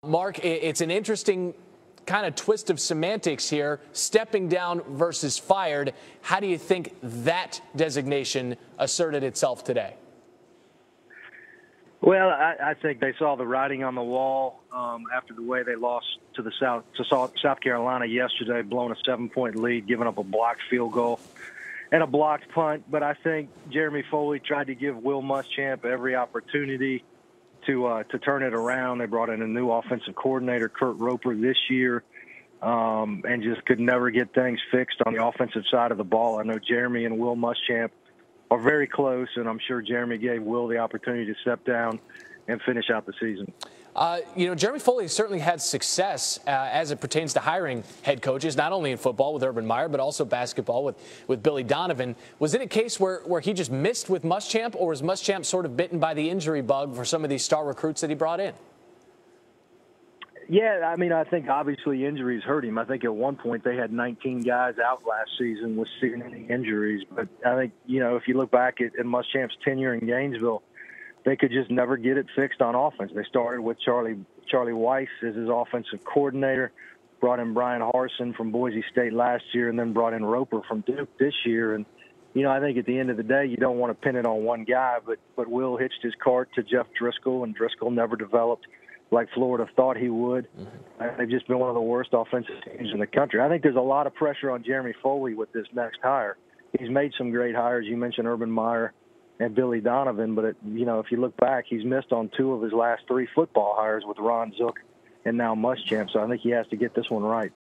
Mark, it's an interesting kind of twist of semantics here, stepping down versus fired. How do you think that designation asserted itself today? Well, I think they saw the writing on the wall after the way they lost to South Carolina yesterday, blowing a 7-point lead, giving up a blocked field goal and a blocked punt. But I think Jeremy Foley tried to give Will Muschamp every opportunity to turn it around. They brought in a new offensive coordinator, Kurt Roper, this year, and just could never get things fixed on the offensive side of the ball. I know Jeremy and Will Muschamp are very close, and I'm sure Jeremy gave Will the opportunity to step down and finish out the season. Jeremy Foley certainly had success as it pertains to hiring head coaches, not only in football with Urban Meyer, but also basketball with Billy Donovan. Was it a case where he just missed with Muschamp, or was Muschamp sort of bitten by the injury bug for some of these star recruits that he brought in? Yeah, I mean, I think obviously injuries hurt him. I think at one point they had 19 guys out last season with significant injuries. But I think, if you look back at Muschamp's tenure in Gainesville, they could just never get it fixed on offense. They started with Charlie Weiss as his offensive coordinator, brought in Brian Harsin from Boise State last year, and then brought in Roper from Duke this year. And, I think at the end of the day, you don't want to pin it on one guy, but Will hitched his cart to Jeff Driscoll, and Driscoll never developed like Florida thought he would. They've just been one of the worst offensive teams in the country. I think there's a lot of pressure on Jeremy Foley with this next hire. He's made some great hires. You mentioned Urban Meyer and Billy Donovan, but if you look back, he's missed on 2 of his last 3 football hires with Ron Zook and now Muschamp. So I think he has to get this one right.